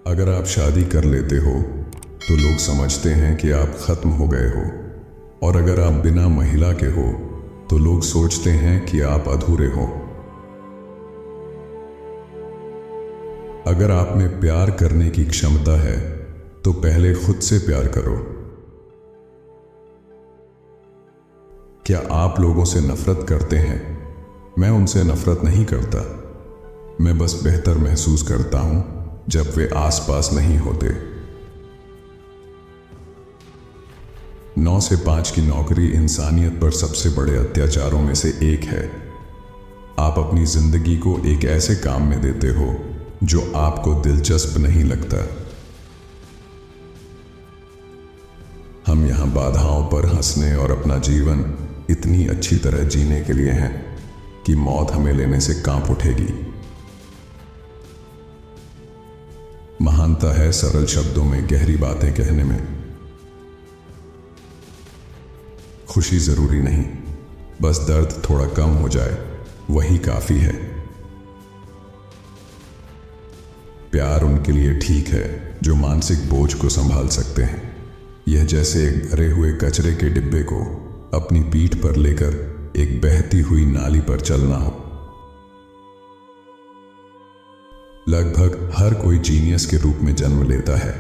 अगर आप शादी कर लेते हो तो लोग समझते हैं कि आप खत्म हो गए हो, और अगर आप बिना महिला के हो तो लोग सोचते हैं कि आप अधूरे हो। अगर आप में प्यार करने की क्षमता है तो पहले खुद से प्यार करो। क्या आप लोगों से नफरत करते हैं? मैं उनसे नफरत नहीं करता, मैं बस बेहतर महसूस करता हूं जब वे आसपास नहीं होते। 9 से 5 की नौकरी इंसानियत पर सबसे बड़े अत्याचारों में से एक है। आप अपनी जिंदगी को एक ऐसे काम में देते हो जो आपको दिलचस्प नहीं लगता। हम यहां बाधाओं पर हंसने और अपना जीवन इतनी अच्छी तरह जीने के लिए हैं कि मौत हमें लेने से कांप उठेगी। महानता है सरल शब्दों में गहरी बातें कहने में। खुशी जरूरी नहीं, बस दर्द थोड़ा कम हो जाए वही काफी है। प्यार उनके लिए ठीक है जो मानसिक बोझ को संभाल सकते हैं। यह जैसे एक भरे हुए कचरे के डिब्बे को अपनी पीठ पर लेकर एक बहती हुई नाली पर चलना हो। लगभग हर कोई जीनियस के रूप में जन्म लेता है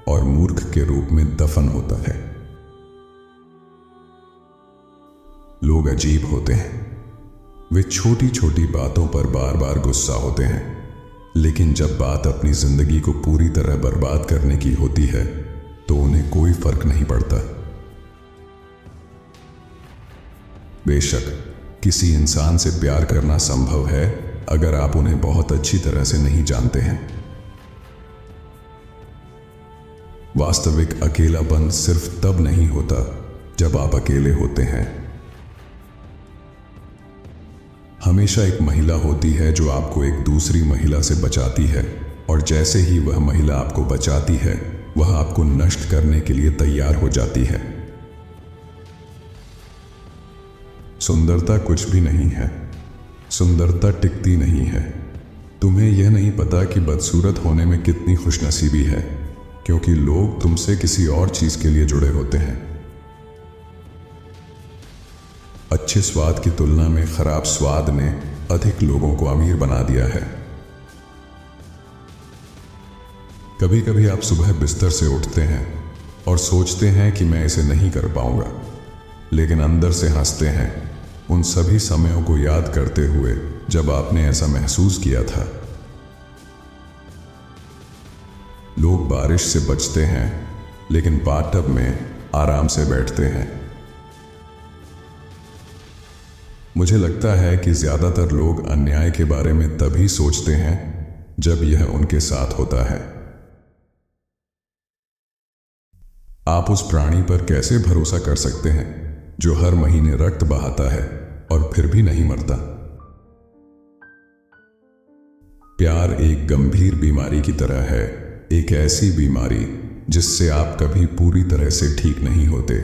और मूर्ख के रूप में दफन होता है। लोग अजीब होते हैं, वे छोटी छोटी बातों पर बार बार गुस्सा होते हैं, लेकिन जब बात अपनी जिंदगी को पूरी तरह बर्बाद करने की होती है तो उन्हें कोई फर्क नहीं पड़ता। बेशक किसी इंसान से प्यार करना संभव है अगर आप उन्हें बहुत अच्छी तरह से नहीं जानते हैं। वास्तविक अकेलापन सिर्फ तब नहीं होता जब आप अकेले होते हैं। हमेशा एक महिला होती है जो आपको एक दूसरी महिला से बचाती है, और जैसे ही वह महिला आपको बचाती है वह आपको नष्ट करने के लिए तैयार हो जाती है। सुंदरता कुछ भी नहीं है, सुंदरता टिकती नहीं है। तुम्हें यह नहीं पता कि बदसूरत होने में कितनी खुशनसीबी है, क्योंकि लोग तुमसे किसी और चीज के लिए जुड़े होते हैं। अच्छे स्वाद की तुलना में खराब स्वाद ने अधिक लोगों को अमीर बना दिया है। कभी कभी आप सुबह बिस्तर से उठते हैं और सोचते हैं कि मैं इसे नहीं कर पाऊंगा, लेकिन अंदर से हंसते हैं उन सभी समयों को याद करते हुए जब आपने ऐसा महसूस किया था। लोग बारिश से बचते हैं लेकिन बाथटब में आराम से बैठते हैं। मुझे लगता है कि ज्यादातर लोग अन्याय के बारे में तभी सोचते हैं जब यह उनके साथ होता है। आप उस प्राणी पर कैसे भरोसा कर सकते हैं जो हर महीने रक्त बहाता है और फिर भी नहीं मरता? प्यार एक गंभीर बीमारी की तरह है, एक ऐसी बीमारी जिससे आप कभी पूरी तरह से ठीक नहीं होते।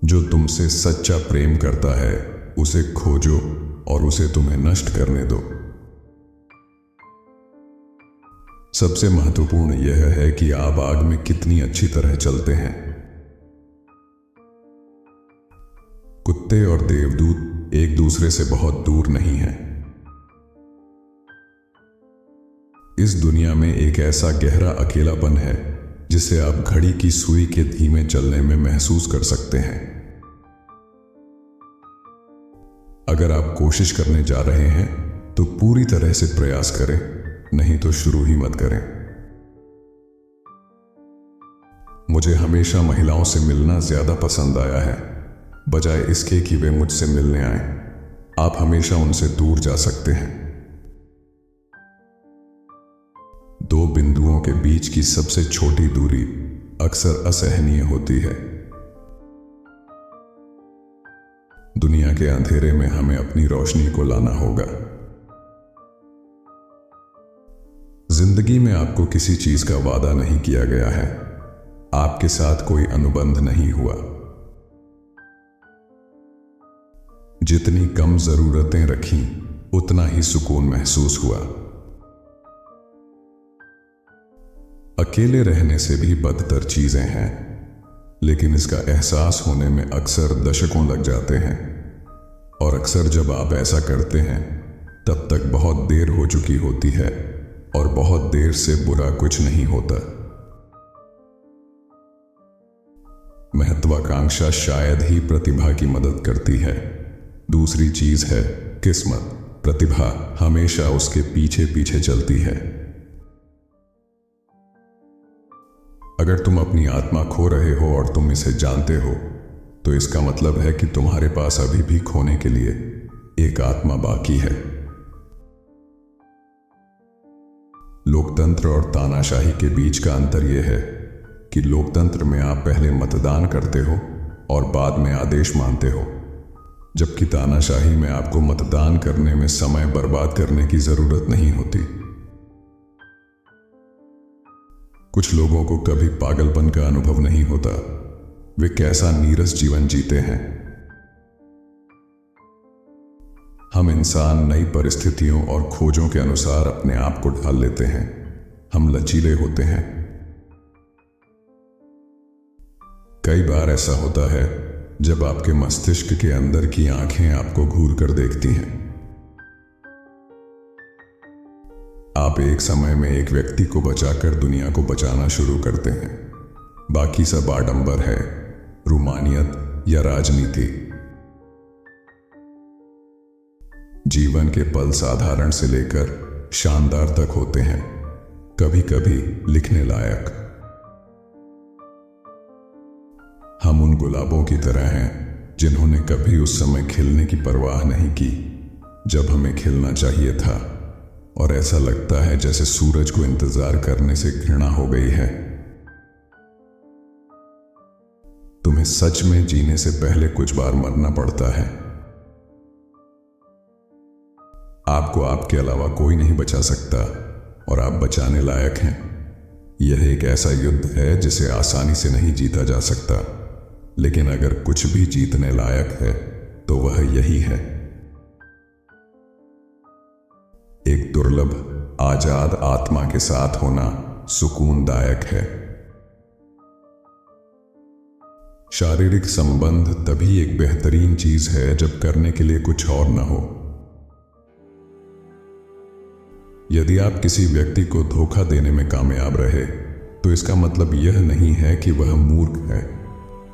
जो तुमसे सच्चा प्रेम करता है उसे खोजो और उसे तुम्हें नष्ट करने दो। सबसे महत्वपूर्ण यह है कि आप आग में कितनी अच्छी तरह चलते हैं। कुत्ते और देवदूत एक दूसरे से बहुत दूर नहीं हैं। इस दुनिया में एक ऐसा गहरा अकेलापन है जिसे आप घड़ी की सुई के धीमे चलने में महसूस कर सकते हैं। अगर आप कोशिश करने जा रहे हैं तो पूरी तरह से प्रयास करें, नहीं तो शुरू ही मत करें। मुझे हमेशा महिलाओं से मिलना ज्यादा पसंद आया है, बजाय इसके कि वे मुझसे मिलने आए। आप हमेशा उनसे दूर जा सकते हैं। दो बिंदुओं के बीच की सबसे छोटी दूरी अक्सर असहनीय होती है। दुनिया के अंधेरे में हमें अपनी रोशनी को लाना होगा। जिंदगी में आपको किसी चीज का वादा नहीं किया गया है, आपके साथ कोई अनुबंध नहीं हुआ। जितनी कम जरूरतें रखीं उतना ही सुकून महसूस हुआ। अकेले रहने से भी बदतर चीजें हैं, लेकिन इसका एहसास होने में अक्सर दशकों लग जाते हैं। और अक्सर जब आप ऐसा करते हैं तब तक बहुत देर हो चुकी होती है और बहुत देर से बुरा कुछ नहीं होता। महत्वाकांक्षा शायद ही प्रतिभा की मदद करती है। दूसरी चीज है किस्मत। प्रतिभा हमेशा उसके पीछे पीछे चलती है। अगर तुम अपनी आत्मा खो रहे हो और तुम इसे जानते हो, तो इसका मतलब है कि तुम्हारे पास अभी भी खोने के लिए एक आत्मा बाकी है। लोकतंत्र और तानाशाही के बीच का अंतर यह है कि लोकतंत्र में आप पहले मतदान करते हो और बाद में आदेश मानते हो, जबकि तानाशाही में आपको मतदान करने में समय बर्बाद करने की जरूरत नहीं होती। कुछ लोगों को कभी पागलपन का अनुभव नहीं होता। वे कैसा नीरस जीवन जीते हैं। हम इंसान नई परिस्थितियों और खोजों के अनुसार अपने आप को ढाल लेते हैं। हम लचीले होते हैं। कई बार ऐसा होता है जब आपके मस्तिष्क के अंदर की आंखें आपको घूर कर देखती हैं। आप एक समय में एक व्यक्ति को बचाकर दुनिया को बचाना शुरू करते हैं। बाकी सब आडंबर है, रूमानियत या राजनीति। जीवन के पल साधारण से लेकर शानदार तक होते हैं, कभी कभी लिखने लायक। हम उन गुलाबों की तरह हैं जिन्होंने कभी उस समय खिलने की परवाह नहीं की जब हमें खिलना चाहिए था, और ऐसा लगता है जैसे सूरज को इंतजार करने से घृणा हो गई है। तुम्हें सच में जीने से पहले कुछ बार मरना पड़ता है। आपको आपके अलावा कोई नहीं बचा सकता और आप बचाने लायक हैं। यह एक ऐसा युद्ध है जिसे आसानी से नहीं जीता जा सकता, लेकिन अगर कुछ भी जीतने लायक है तो वह यही है। एक दुर्लभ आजाद आत्मा के साथ होना सुकूनदायक है। शारीरिक संबंध तभी एक बेहतरीन चीज है जब करने के लिए कुछ और न हो। यदि आप किसी व्यक्ति को धोखा देने में कामयाब रहे तो इसका मतलब यह नहीं है कि वह मूर्ख है।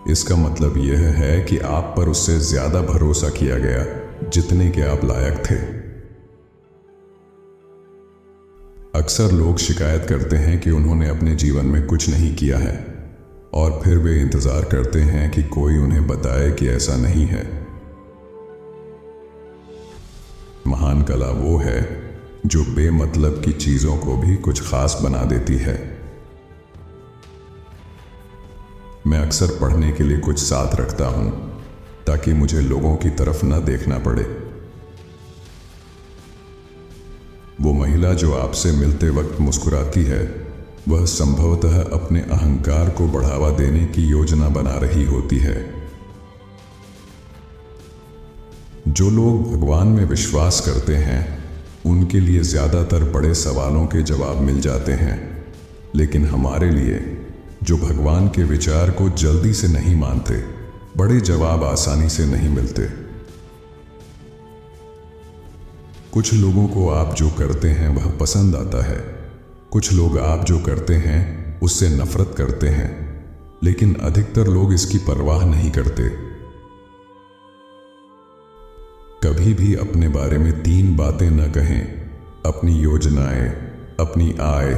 इसका मतलब यह है कि आप पर उससे ज्यादा भरोसा किया गया जितने के आप लायक थे। अक्सर लोग शिकायत करते हैं कि उन्होंने अपने जीवन में कुछ नहीं किया है, और फिर वे इंतजार करते हैं कि कोई उन्हें बताए कि ऐसा नहीं है। महान कला वो है जो बेमतलब की चीजों को भी कुछ खास बना देती है। मैं अक्सर पढ़ने के लिए कुछ साथ रखता हूं ताकि मुझे लोगों की तरफ न देखना पड़े। वो महिला जो आपसे मिलते वक्त मुस्कुराती है, वह संभवतः अपने अहंकार को बढ़ावा देने की योजना बना रही होती है। जो लोग भगवान में विश्वास करते हैं उनके लिए ज्यादातर बड़े सवालों के जवाब मिल जाते हैं, लेकिन हमारे लिए जो भगवान के विचार को जल्दी से नहीं मानते, बड़े जवाब आसानी से नहीं मिलते। कुछ लोगों को आप जो करते हैं वह पसंद आता है, कुछ लोग आप जो करते हैं उससे नफरत करते हैं, लेकिन अधिकतर लोग इसकी परवाह नहीं करते। कभी भी अपने बारे में 3 बातें न कहें: अपनी योजनाएं, अपनी आय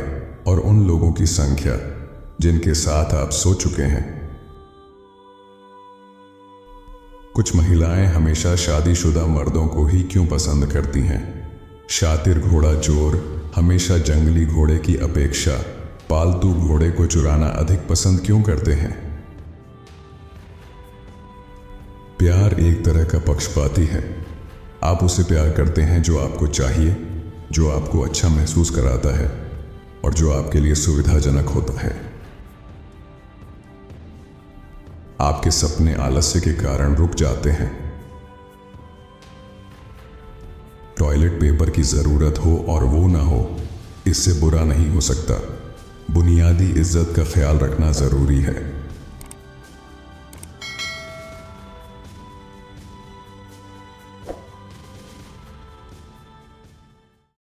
और उन लोगों की संख्या जिनके साथ आप सो चुके हैं। कुछ महिलाएं हमेशा शादीशुदा मर्दों को ही क्यों पसंद करती हैं? शातिर घोड़ा चोर हमेशा जंगली घोड़े की अपेक्षा पालतू घोड़े को चुराना अधिक पसंद क्यों करते हैं? प्यार एक तरह का पक्षपाती है। आप उसे प्यार करते हैं जो आपको चाहिए, जो आपको अच्छा महसूस कराता है और जो आपके लिए सुविधाजनक होता है। आपके सपने आलस्य के कारण रुक जाते हैं। टॉयलेट पेपर की जरूरत हो और वो ना हो, इससे बुरा नहीं हो सकता। बुनियादी इज्जत का ख्याल रखना ज़रूरी है।